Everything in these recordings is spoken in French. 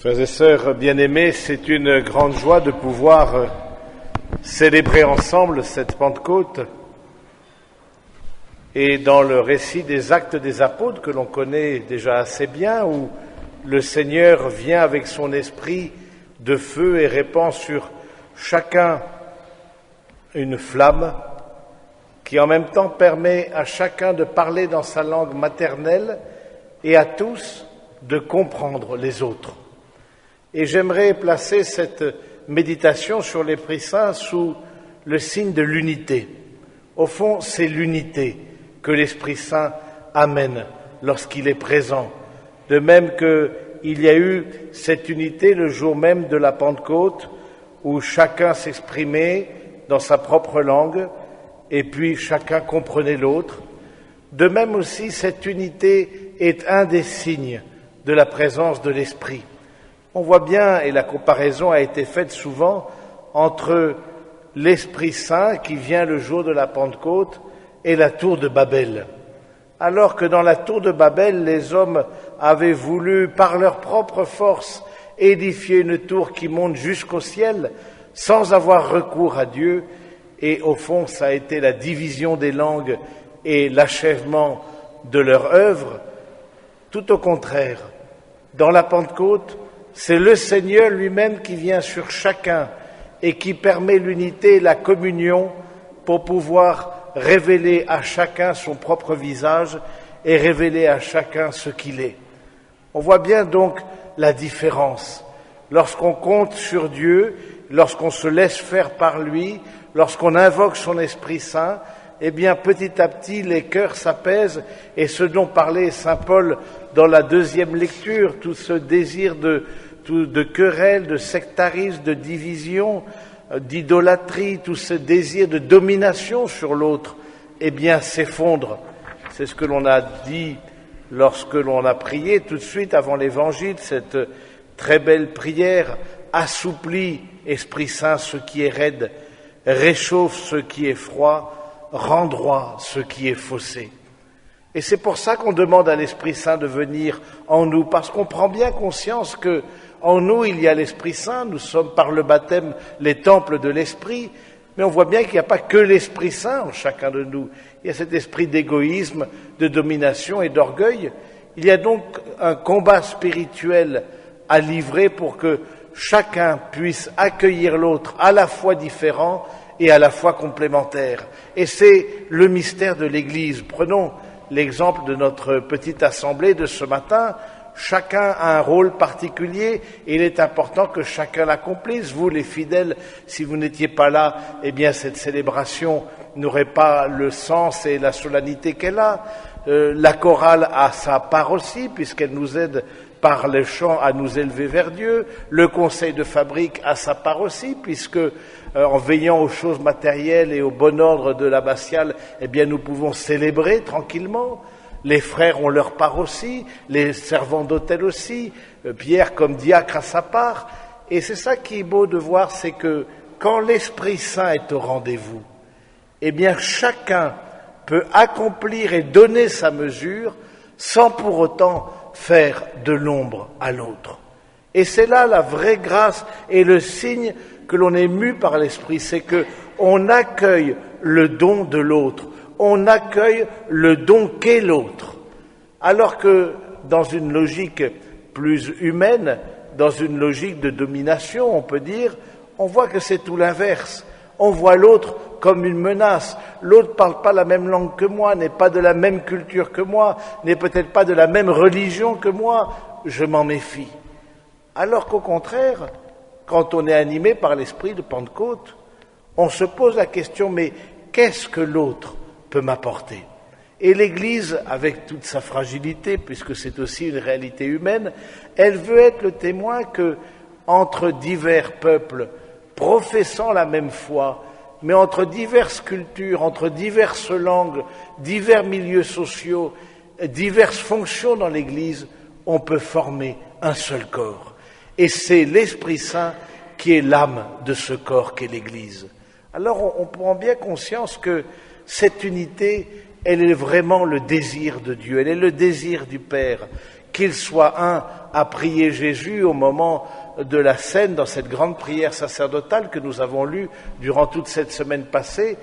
Frères et sœurs bien-aimés, c'est une grande joie de pouvoir célébrer ensemble cette Pentecôte. Et dans le récit des Actes des Apôtres, que l'on connaît déjà assez bien, où le Seigneur vient avec son esprit de feu et répand sur chacun une flamme qui en même temps permet à chacun de parler dans sa langue maternelle et à tous de comprendre les autres. Et j'aimerais placer cette méditation sur l'Esprit Saint sous le signe de l'unité. Au fond, c'est l'unité que l'Esprit Saint amène lorsqu'il est présent. De même qu'il y a eu cette unité le jour même de la Pentecôte, où chacun s'exprimait dans sa propre langue, et puis chacun comprenait l'autre. De même aussi, cette unité est un des signes de la présence de l'Esprit. On voit bien, et la comparaison a été faite souvent, entre l'Esprit Saint qui vient le jour de la Pentecôte et la tour de Babel. Alors que dans la tour de Babel, les hommes avaient voulu, par leur propre force, édifier une tour qui monte jusqu'au ciel, sans avoir recours à Dieu, et au fond, ça a été la division des langues et l'achèvement de leur œuvre. Tout au contraire, dans la Pentecôte, c'est le Seigneur lui-même qui vient sur chacun et qui permet l'unité et la communion pour pouvoir révéler à chacun son propre visage et révéler à chacun ce qu'il est. On voit bien donc la différence. Lorsqu'on compte sur Dieu, lorsqu'on se laisse faire par lui, lorsqu'on invoque son Esprit Saint, eh bien petit à petit les cœurs s'apaisent, et ce dont parlait saint Paul dans la deuxième lecture, tout ce désir de querelle, de sectarisme, de division, d'idolâtrie, tout ce désir de domination sur l'autre, eh bien s'effondre. C'est ce que l'on a dit lorsque l'on a prié tout de suite avant l'Évangile, cette très belle prière: assouplis, Esprit Saint, ce qui est raide, réchauffe ce qui est froid, rend droit ce qui est faussé. Et c'est pour ça qu'on demande à l'Esprit Saint de venir en nous, parce qu'on prend bien conscience que en nous il y a l'Esprit Saint, nous sommes par le baptême les temples de l'Esprit, mais on voit bien qu'il n'y a pas que l'Esprit Saint en chacun de nous. Il y a cet esprit d'égoïsme, de domination et d'orgueil. Il y a donc un combat spirituel à livrer pour que chacun puisse accueillir l'autre à la fois différent et à la fois complémentaire. Et c'est le mystère de l'Église. Prenons l'exemple de notre petite assemblée de ce matin. Chacun a un rôle particulier et il est important que chacun l'accomplisse. Vous, les fidèles, si vous n'étiez pas là, eh bien cette célébration n'aurait pas le sens et la solennité qu'elle a. La chorale a sa part aussi, puisqu'elle nous aide par les chants à nous élever vers Dieu. Le conseil de fabrique a sa part aussi, puisque en veillant aux choses matérielles et au bon ordre de l'abbatiale, eh bien nous pouvons célébrer tranquillement. Les frères ont leur part aussi, les servants d'autel aussi, Pierre comme diacre a sa part. Et c'est ça qui est beau de voir, c'est que quand l'Esprit Saint est au rendez-vous, eh bien chacun peut accomplir et donner sa mesure sans pour autant faire de l'ombre à l'autre. Et c'est là la vraie grâce et le signe que l'on est mu par l'Esprit, c'est que on accueille le don de l'autre, on accueille le don qu'est l'autre. Alors que dans une logique plus humaine, dans une logique de domination, on peut dire, on voit que c'est tout l'inverse. On voit l'autre comme une menace. L'autre ne parle pas la même langue que moi, n'est pas de la même culture que moi, n'est peut-être pas de la même religion que moi. Je m'en méfie. Alors qu'au contraire, quand on est animé par l'esprit de Pentecôte, on se pose la question, mais qu'est-ce que l'autre peut m'apporter? Et l'Église, avec toute sa fragilité, puisque c'est aussi une réalité humaine, elle veut être le témoin que, entre divers peuples, professant la même foi, mais entre diverses cultures, entre diverses langues, divers milieux sociaux, diverses fonctions dans l'Église, on peut former un seul corps. Et c'est l'Esprit Saint qui est l'âme de ce corps qu'est l'Église. Alors on prend bien conscience que cette unité, elle est vraiment le désir de Dieu, elle est le désir du Père, qu'ils soient un à prier Jésus au moment de la scène, dans cette grande prière sacerdotale que nous avons lue durant toute cette semaine passée,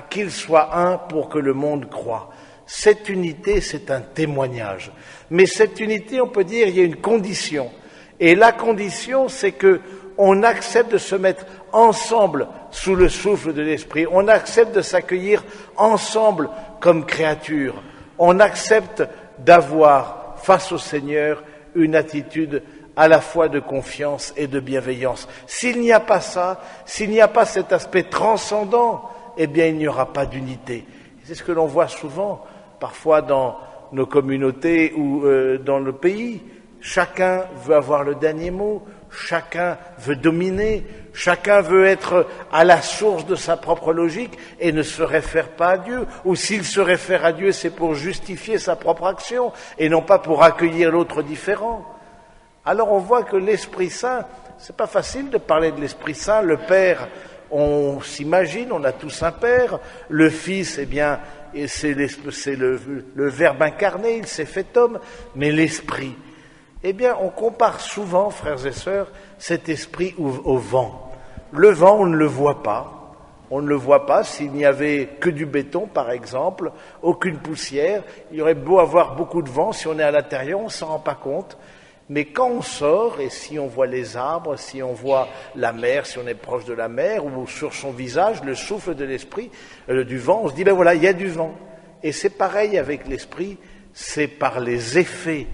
qu'ils soient un pour que le monde croie. Cette unité, c'est un témoignage. Mais cette unité, on peut dire, il y a une condition. Et la condition, c'est que on accepte de se mettre ensemble sous le souffle de l'Esprit. On accepte de s'accueillir ensemble comme créatures. On accepte d'avoir face au Seigneur une attitude à la fois de confiance et de bienveillance. S'il n'y a pas ça, s'il n'y a pas cet aspect transcendant, eh bien il n'y aura pas d'unité. C'est ce que l'on voit souvent, parfois dans nos communautés ou dans le pays. Chacun veut avoir le dernier mot, chacun veut dominer, chacun veut être à la source de sa propre logique et ne se réfère pas à Dieu. Ou s'il se réfère à Dieu, c'est pour justifier sa propre action et non pas pour accueillir l'autre différent. Alors on voit que l'Esprit Saint, c'est pas facile de parler de l'Esprit Saint. Le Père, on s'imagine, on a tous un Père. Le Fils, eh bien, c'est le Verbe incarné, il s'est fait homme. Mais l'Esprit, eh bien, on compare souvent, frères et sœurs, cet esprit au vent. Le vent, on ne le voit pas. On ne le voit pas. S'il n'y avait que du béton, par exemple, aucune poussière, il y aurait beau avoir beaucoup de vent, si on est à l'intérieur, on ne s'en rend pas compte. Mais quand on sort, et si on voit les arbres, si on voit la mer, si on est proche de la mer, ou sur son visage, le souffle de l'esprit, du vent, on se dit, ben voilà, il y a du vent. Et c'est pareil avec l'esprit, c'est par les effets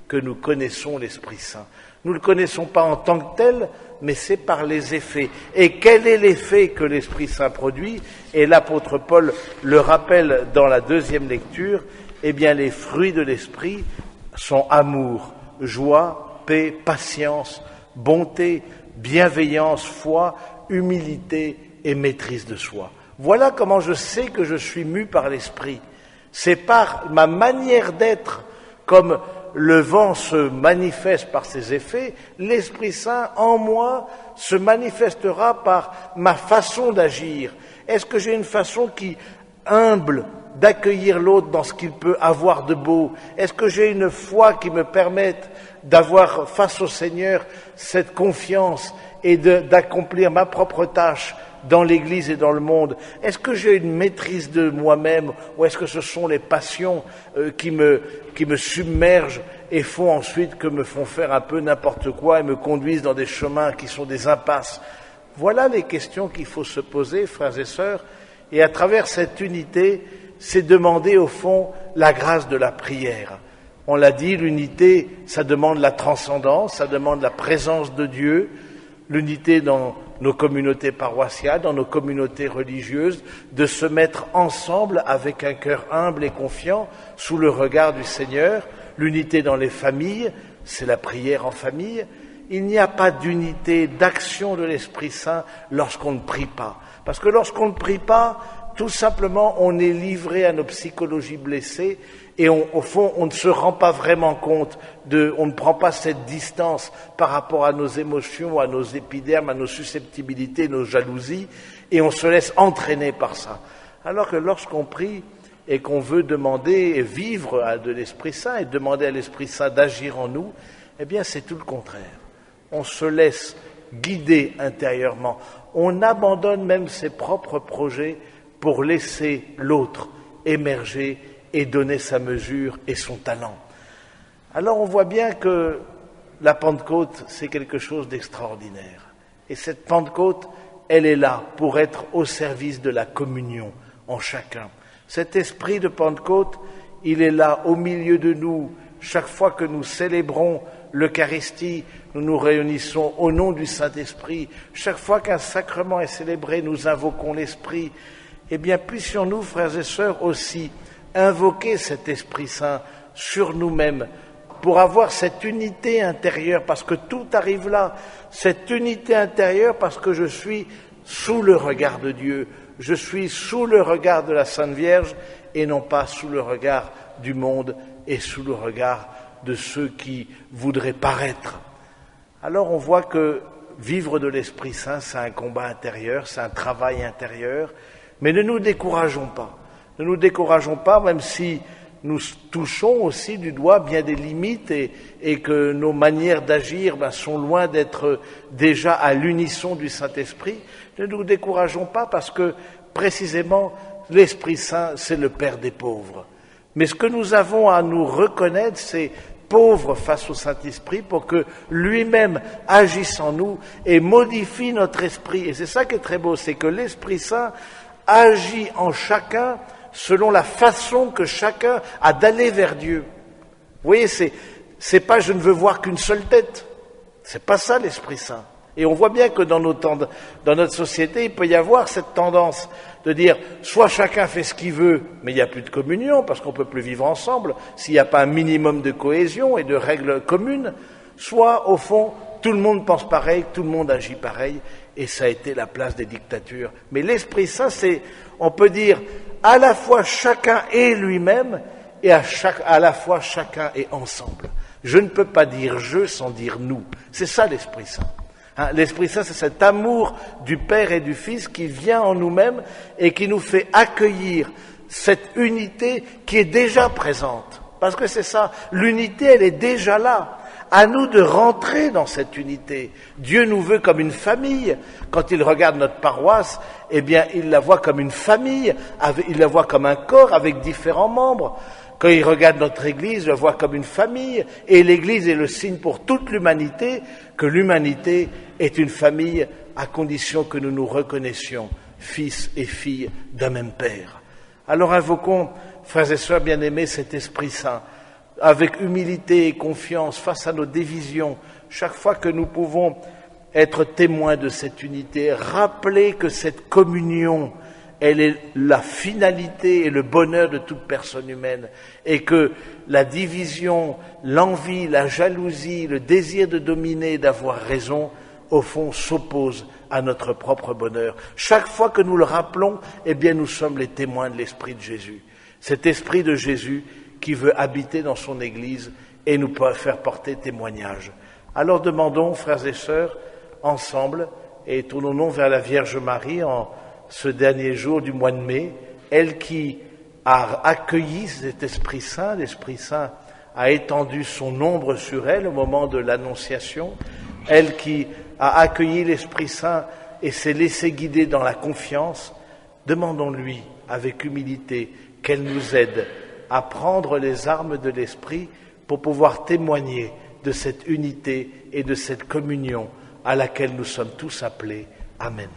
que nous connaissons l'Esprit Saint. Nous ne le connaissons pas en tant que tel, mais c'est par les effets. Et quel est l'effet que l'Esprit Saint produit? Et l'apôtre Paul le rappelle dans la deuxième lecture, eh bien les fruits de l'Esprit sont amour, joie, paix, patience, bonté, bienveillance, foi, humilité et maîtrise de soi. Voilà comment je sais que je suis mu par l'Esprit. C'est par ma manière d'être, comme le vent se manifeste par ses effets, l'Esprit Saint en moi se manifestera par ma façon d'agir. Est-ce que j'ai une façon qui humble d'accueillir l'autre dans ce qu'il peut avoir de beau? Est-ce que j'ai une foi qui me permette d'avoir face au Seigneur cette confiance et d'accomplir ma propre tâche dans l'Église et dans le monde? Est-ce que j'ai une maîtrise de moi-même ou est-ce que ce sont les passions qui me submergent et font ensuite que me font faire un peu n'importe quoi et me conduisent dans des chemins qui sont des impasses? Voilà les questions qu'il faut se poser, frères et sœurs, et à travers cette unité, c'est demander au fond la grâce de la prière. On l'a dit, l'unité, ça demande la transcendance, ça demande la présence de Dieu, l'unité dans nos communautés paroissiales, dans nos communautés religieuses, de se mettre ensemble avec un cœur humble et confiant sous le regard du Seigneur. L'unité dans les familles, c'est la prière en famille. Il n'y a pas d'unité, d'action de l'Esprit Saint lorsqu'on ne prie pas. Parce que lorsqu'on ne prie pas, tout simplement, on est livré à nos psychologies blessées et au fond, on ne se rend pas vraiment compte on ne prend pas cette distance par rapport à nos émotions, à nos épidermes, à nos susceptibilités, nos jalousies, et on se laisse entraîner par ça. Alors que lorsqu'on prie et qu'on veut demander et vivre de l'Esprit Saint et demander à l'Esprit Saint d'agir en nous, eh bien, c'est tout le contraire. On se laisse guider intérieurement. On abandonne même ses propres projets pour laisser l'autre émerger et donner sa mesure et son talent. Alors on voit bien que la Pentecôte, c'est quelque chose d'extraordinaire. Et cette Pentecôte, elle est là pour être au service de la communion en chacun. Cet esprit de Pentecôte, il est là au milieu de nous. Chaque fois que nous célébrons l'Eucharistie, nous nous réunissons au nom du Saint-Esprit. Chaque fois qu'un sacrement est célébré, nous invoquons l'Esprit. Eh bien, puissions-nous, frères et sœurs, aussi invoquer cet Esprit Saint sur nous-mêmes pour avoir cette unité intérieure, parce que tout arrive là, cette unité intérieure parce que je suis sous le regard de Dieu, je suis sous le regard de la Sainte Vierge et non pas sous le regard du monde et sous le regard de ceux qui voudraient paraître. Alors on voit que vivre de l'Esprit Saint, c'est un combat intérieur, c'est un travail intérieur, mais ne nous décourageons pas. Ne nous décourageons pas, même si nous touchons aussi du doigt bien des limites et que nos manières d'agir sont loin d'être déjà à l'unisson du Saint-Esprit, ne nous décourageons pas parce que précisément l'Esprit Saint, c'est le Père des pauvres. Mais ce que nous avons à nous reconnaître, c'est pauvres face au Saint-Esprit pour que lui-même agisse en nous et modifie notre esprit. Et c'est ça qui est très beau, c'est que l'Esprit Saint agit en chacun selon la façon que chacun a d'aller vers Dieu. Vous voyez, c'est pas je ne veux voir qu'une seule tête. C'est pas ça l'Esprit Saint. Et on voit bien que dans notre société, il peut y avoir cette tendance de dire soit chacun fait ce qu'il veut, mais il n'y a plus de communion parce qu'on ne peut plus vivre ensemble s'il n'y a pas un minimum de cohésion et de règles communes, soit au fond tout le monde pense pareil, tout le monde agit pareil, et ça a été la place des dictatures. Mais l'Esprit Saint, c'est, on peut dire, à la fois chacun est lui-même et à la fois chacun est ensemble. Je ne peux pas dire je sans dire nous. C'est ça l'Esprit Saint. L'Esprit Saint, c'est cet amour du Père et du Fils qui vient en nous-mêmes et qui nous fait accueillir cette unité qui est déjà présente. Parce que c'est ça, l'unité, elle est déjà là. À nous de rentrer dans cette unité. Dieu nous veut comme une famille. Quand il regarde notre paroisse, eh bien, il la voit comme une famille, il la voit comme un corps avec différents membres. Quand il regarde notre Église, il la voit comme une famille. Et l'Église est le signe pour toute l'humanité que l'humanité est une famille à condition que nous nous reconnaissions fils et filles d'un même Père. Alors invoquons, frères et sœurs bien-aimés, cet Esprit Saint, avec humilité et confiance face à nos divisions, chaque fois que nous pouvons être témoins de cette unité, rappeler que cette communion, elle est la finalité et le bonheur de toute personne humaine, et que la division, l'envie, la jalousie, le désir de dominer, d'avoir raison, au fond, s'opposent à notre propre bonheur. Chaque fois que nous le rappelons, eh bien, nous sommes les témoins de l'Esprit de Jésus. Cet Esprit de Jésus qui veut habiter dans son Église et nous faire porter témoignage. Alors demandons, frères et sœurs, ensemble, et tournons-nous vers la Vierge Marie en ce dernier jour du mois de mai, elle qui a accueilli cet Esprit Saint, l'Esprit Saint a étendu son ombre sur elle au moment de l'Annonciation, elle qui a accueilli l'Esprit Saint et s'est laissée guider dans la confiance, demandons-lui avec humilité qu'elle nous aide à prendre les armes de l'Esprit pour pouvoir témoigner de cette unité et de cette communion à laquelle nous sommes tous appelés. Amen.